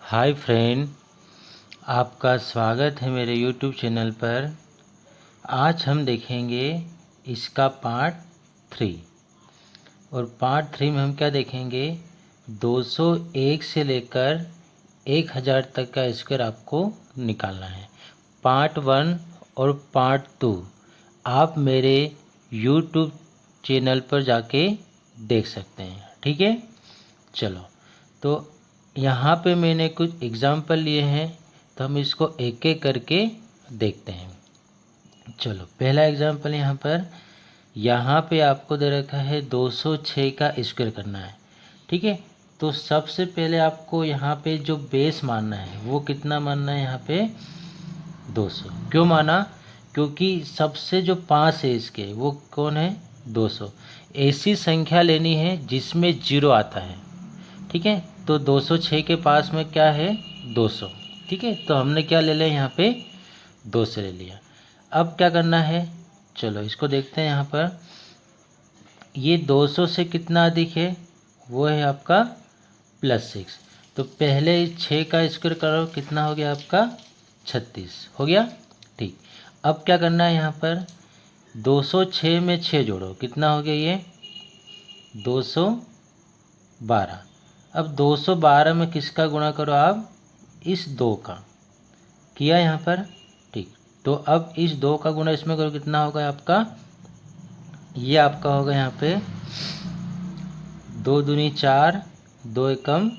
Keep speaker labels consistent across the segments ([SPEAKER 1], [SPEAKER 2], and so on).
[SPEAKER 1] Hi friend, आपका स्वागत है मेरे यूट्यूब चैनल पर। आज हम देखेंगे इसका पार्ट 3। और पार्ट 3 में हम क्या देखेंगे, 201 से लेकर 1000 तक का स्क्वायर आपको निकालना है। पार्ट 1 और पार्ट 2 आप मेरे यूट्यूब चैनल पर जाके देख सकते हैं, ठीक है। चलो, तो यहाँ पे मैंने कुछ एग्जाम्पल लिए हैं, तो हम इसको एक एक करके देखते हैं। चलो, पहला एग्जाम्पल यहाँ पे आपको दे रखा है 206 का स्क्वायर करना है, ठीक है। तो सबसे पहले आपको यहाँ पे जो बेस मानना है वो कितना मानना है, यहाँ पे 200। क्यों माना? क्योंकि सबसे जो पास है इसके वो कौन है, 200। ऐसी संख्या लेनी है जिसमें जीरो आता है, ठीक है। तो 206 के पास में क्या है, 200, ठीक है। तो हमने क्या ले लिया, यहाँ पे 200 ले लिया। अब क्या करना है, चलो इसको देखते हैं। यहाँ पर ये 200 से कितना अधिक है, वो है आपका +6। तो पहले 6 का स्क्वायर करो, कितना हो गया आपका 36 हो गया, ठीक। अब क्या करना है, यहाँ पर 206 में 6 जोड़ो, कितना हो गया ये 212। अब 212 में किसका गुणा करो आप, इस 2 का किया यहाँ पर, ठीक। तो अब इस 2 का गुणा इसमें करो, कितना होगा आपका, ये आपका होगा यहाँ पे 2 दूनी 4, 2 एकम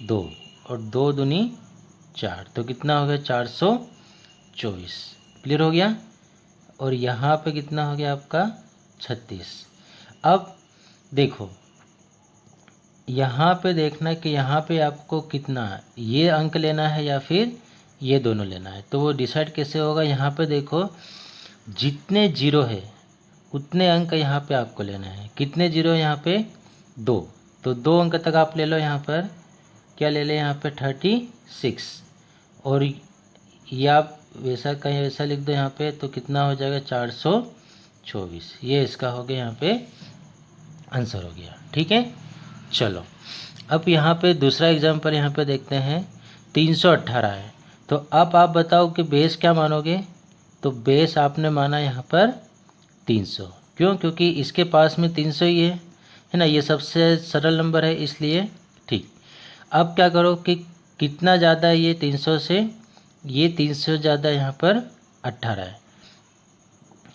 [SPEAKER 1] 2 और 2 दूनी 4, तो कितना हो गया 424। क्लियर हो गया। और यहाँ पे कितना हो गया आपका 36। अब देखो, यहाँ पे देखना कि यहाँ पे आपको कितना ये अंक लेना है या फिर ये दोनों लेना है। तो वो डिसाइड कैसे होगा, यहाँ पे देखो जितने जीरो है उतने अंक यहाँ पे आपको लेना है। कितने जीरो है यहाँ पे, 2, तो 2 अंक तक आप ले लो। यहाँ पर क्या ले लें, यहाँ पे 36। और ये आप वैसा कहीं वैसा लिख दो यहाँ पे, तो कितना हो जाएगा 424। ये इसका हो गया, यहाँ पे आंसर हो गया, ठीक है। चलो, अब यहाँ पे दूसरा एग्जाम्पल यहाँ पे देखते हैं। 318 है, तो अब आप बताओ कि बेस क्या मानोगे। तो बेस आपने माना यहाँ पर 300। क्यों? क्योंकि इसके पास में 300 ही है ना, ये सबसे सरल नंबर है इसलिए, ठीक। अब क्या करो कि कितना ज़्यादा है ये 300 से, ये 300 ज़्यादा यहाँ पर 18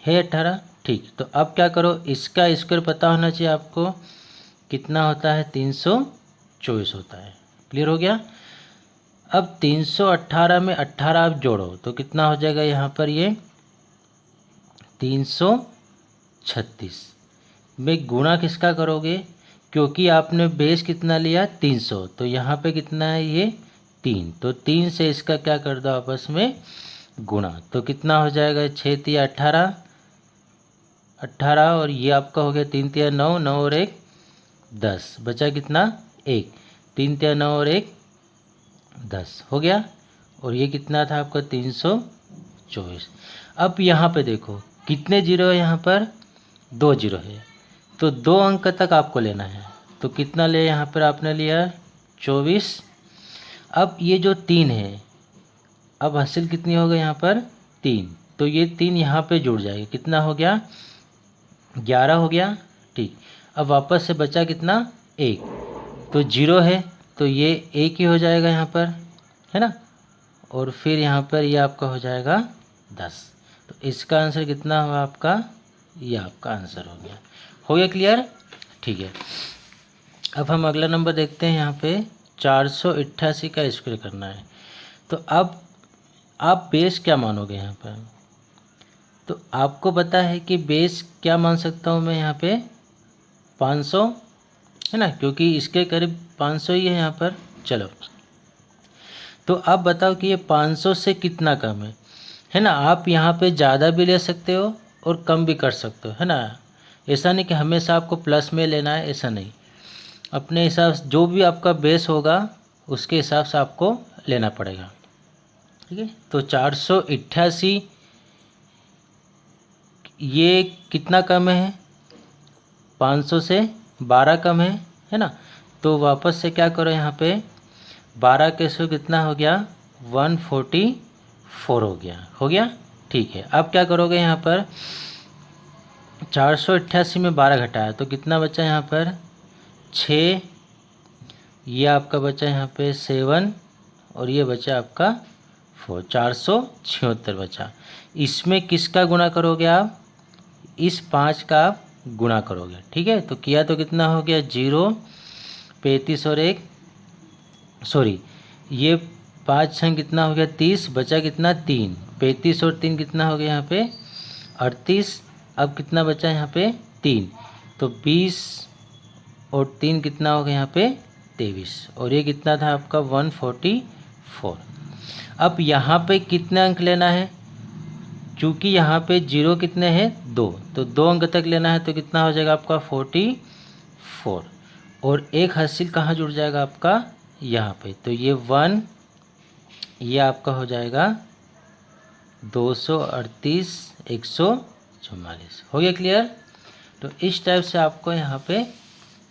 [SPEAKER 1] है 18, ठीक। तो अब क्या करो, इसका स्क्वायर पता होना चाहिए आपको, कितना होता है 324 होता है। क्लियर हो गया। अब 318 में 18 आप जोड़ो, तो कितना हो जाएगा यहाँ पर, ये 336 में गुणा किसका करोगे, क्योंकि आपने बेस कितना लिया 300, तो यहाँ पे कितना है ये 3, तो 3 से इसका क्या कर दो आपस में गुणा, तो कितना हो जाएगा 6 तिया 18, 18 और ये आपका हो गया 3 तिया 9, 9 और 1 10, बचा कितना 1, 3 तिया 9 और 1 10 हो गया। और ये कितना था आपका 324। अब यहाँ पे देखो कितने जीरो है, यहाँ पर 2 जीरो है, तो 2 अंक तक आपको लेना है। तो कितना ले, यहाँ पर आपने लिया 24। अब ये जो 3 है, अब हासिल कितनी हो गई यहाँ पर 3, तो ये 3 यहाँ पे जुड़ जाएगा, कितना हो गया 11 हो गया, ठीक। अब वापस से बचा कितना 1, तो 0 है, तो ये 1 ही हो जाएगा यहाँ पर, है ना। और फिर यहाँ पर ये आपका हो जाएगा 10। तो इसका आंसर कितना हुआ आपका, ये आपका आंसर हो गया क्लियर, ठीक है। अब हम अगला नंबर देखते हैं। यहाँ पे 488 का स्क्वायर करना है। तो अब आप बेस क्या मानोगे यहाँ पर, तो आपको पता है कि बेस क्या मान सकता हूँ मैं, यहाँ पे 500 है ना, क्योंकि इसके करीब 500 ही है यहाँ पर। चलो, तो अब बताओ कि ये 500 से कितना कम है ना। आप यहाँ पे ज़्यादा भी ले सकते हो और कम भी कर सकते हो, है ना। ऐसा नहीं कि हमेशा आपको प्लस में लेना है, ऐसा नहीं। अपने हिसाब से जो भी आपका बेस होगा उसके हिसाब से आपको लेना पड़ेगा, ठीक है। तो 488 ये कितना कम है, 500 से 12 कम है ना। तो वापस से क्या करो, यहाँ पे 12 के सौ कितना हो गया 144 हो गया। ठीक है, अब क्या करोगे यहाँ पर 488 में 12 घटाया तो कितना बचा यहाँ पर 6, ये आपका बचा यहाँ पे 7 और ये बचा आपका 4, 476 बचा। इसमें किसका गुणा करोगे आप, इस 5 का आप गुणा करोगे। ठीक है, तो किया तो कितना हो गया 0, 35 और 1 सॉरी ये 5 6 कितना हो गया 30, बचा कितना 3, 35 और 3 कितना हो गया यहाँ पे 38। अब कितना बचा यहाँ पे 3, तो 20 और 3 कितना हो गया यहाँ पे 23 और ये कितना था आपका 144। अब यहाँ पे कितने अंक लेना है, चूँकि यहाँ पे 0 कितने हैं 2, तो 2 अंक तक लेना है तो कितना हो जाएगा आपका 44 और एक हासिल कहाँ जुड़ जाएगा आपका यहाँ पे, तो ये 1 ये आपका हो जाएगा 238 144। हो गया क्लियर। तो इस टाइप से आपको यहाँ पे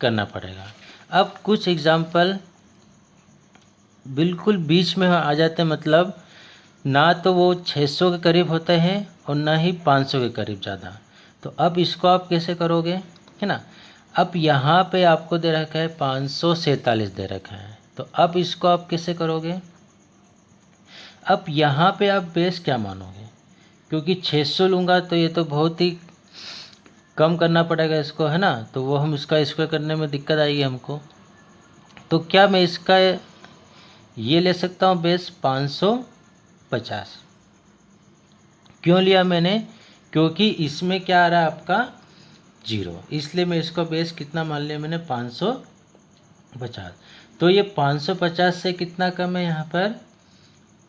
[SPEAKER 1] करना पड़ेगा। अब कुछ एग्जाम्पल बिल्कुल बीच में आ जाते हैं, मतलब ना तो वो 600 के करीब होते हैं और ना ही 500 के करीब ज़्यादा। तो अब इसको आप कैसे करोगे, है ना। अब यहाँ पे आपको दे रखा है 547 दे रखा है, तो अब इसको आप कैसे करोगे। अब यहाँ पे आप बेस क्या मानोगे, क्योंकि 600 लूँगा तो ये तो बहुत ही कम करना पड़ेगा इसको, है ना, तो वो हम इसका स्क्वायर करने में दिक्कत आएगी हमको। तो क्या मैं इसका ये ले सकता हूँ बेस 550। क्यों लिया मैंने, क्योंकि इसमें क्या आ रहा है आपका 0, इसलिए मैं इसको बेस कितना मान लिया मैंने 550। तो ये 550 से कितना कम है यहाँ पर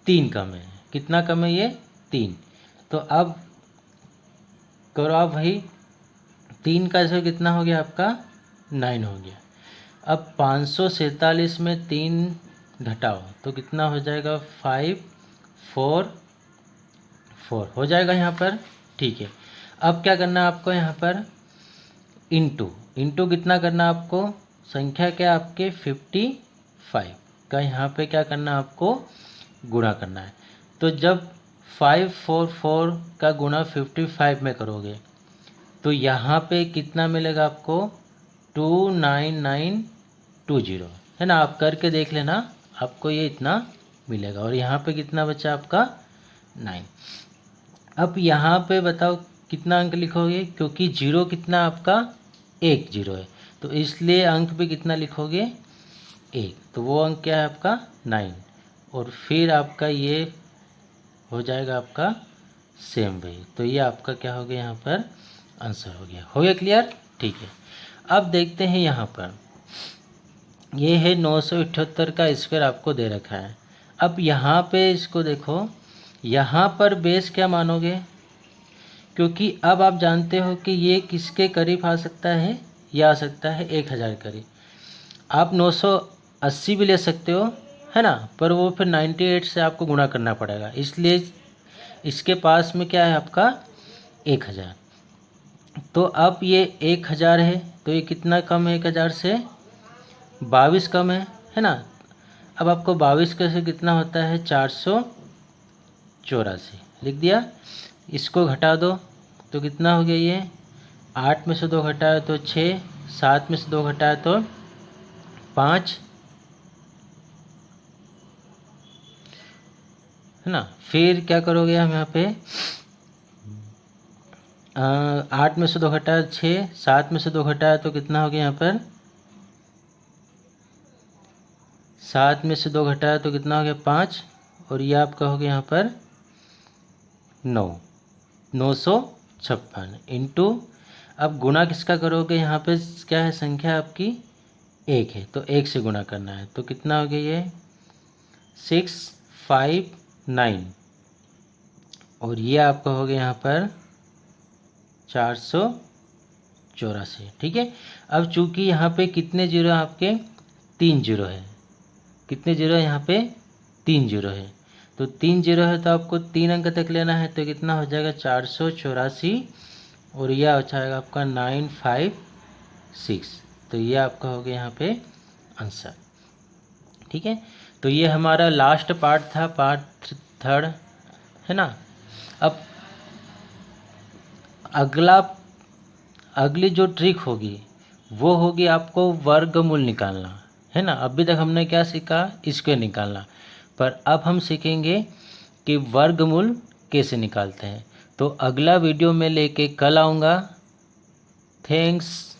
[SPEAKER 1] 3 कम है, कितना कम है ये 3। तो अब करो आप भाई 3 का इसमें कितना हो गया आपका 9 हो गया। अब 547 में 3 घटाओ तो कितना हो जाएगा 544 हो जाएगा यहाँ पर। ठीक है, अब क्या करना है आपको यहाँ पर इंटू कितना करना है आपको, संख्या क्या आपके 55 का यहाँ पे क्या करना है आपको गुणा करना है। तो जब 544 का गुणा 55 में करोगे तो यहाँ पे कितना मिलेगा आपको 29920, है ना। आप करके देख लेना, आपको ये इतना मिलेगा। और यहाँ पे कितना बचा आपका 9। अब यहाँ पे बताओ कितना अंक लिखोगे, क्योंकि 0 कितना आपका 1 0 है, तो इसलिए अंक पे कितना लिखोगे 1, तो वो अंक क्या है आपका 9। और फिर आपका ये हो जाएगा आपका सेम वही, तो ये आपका क्या हो गया यहाँ पर आंसर हो गया क्लियर। ठीक है, अब देखते हैं यहाँ पर ये है 978 का स्क्वायर आपको दे रखा है। अब यहाँ पे इसको देखो, यहाँ पर बेस क्या मानोगे, क्योंकि अब आप जानते हो कि ये किसके करीब आ सकता है, ये आ सकता है 1000 करीब। आप 980 भी ले सकते हो, है ना, पर वो फिर 98 से आपको गुणा करना पड़ेगा, इसलिए इसके पास में क्या है आपका 1000। तो अब ये 1000 है, तो ये कितना कम है 1000 से 22 कम है ना। अब आपको 22 का से कितना होता है 484 लिख दिया। इसको घटा दो तो कितना हो गया ये 8 में से 2 घटाया तो 6, 7 में से 2 घटाया तो 5, है ना। फिर क्या करोगे हम यहाँ पे 8 में से 2 घटाया 6, 7 में से 2 घटाया तो कितना हो गया यहाँ पर 7 में से 2 घटाया तो कितना हो गया 5, और ये आपका हो गया यहाँ पर 956 इंटू। अब गुणा किसका करोगे, यहाँ पे क्या है संख्या आपकी 1 है, तो 1 से गुणा करना है, तो कितना हो गया ये 659, और ये आपका हो गया यहाँ पर 484। ठीक है, अब चूंकि यहाँ पे कितने जीरो आपके 3 जीरो है, कितने जीरो है यहाँ पे 3 जीरो है, तो 3 जीरो है तो आपको 3 अंक तक लेना है, तो कितना हो जाएगा 484, और यह हो जाएगा आपका 956, तो ये आपका हो गया यहाँ पे आंसर। ठीक है, तो ये हमारा लास्ट पार्ट था, पार्ट थर्ड, है ना। अब अगली जो ट्रिक होगी वो होगी आपको वर्गमूल निकालना, है ना। अभी तक हमने क्या सीखा, स्क्वायर निकालना, पर अब हम सीखेंगे कि वर्गमूल कैसे निकालते हैं। तो अगला वीडियो में लेके कल आऊँगा। थैंक्स।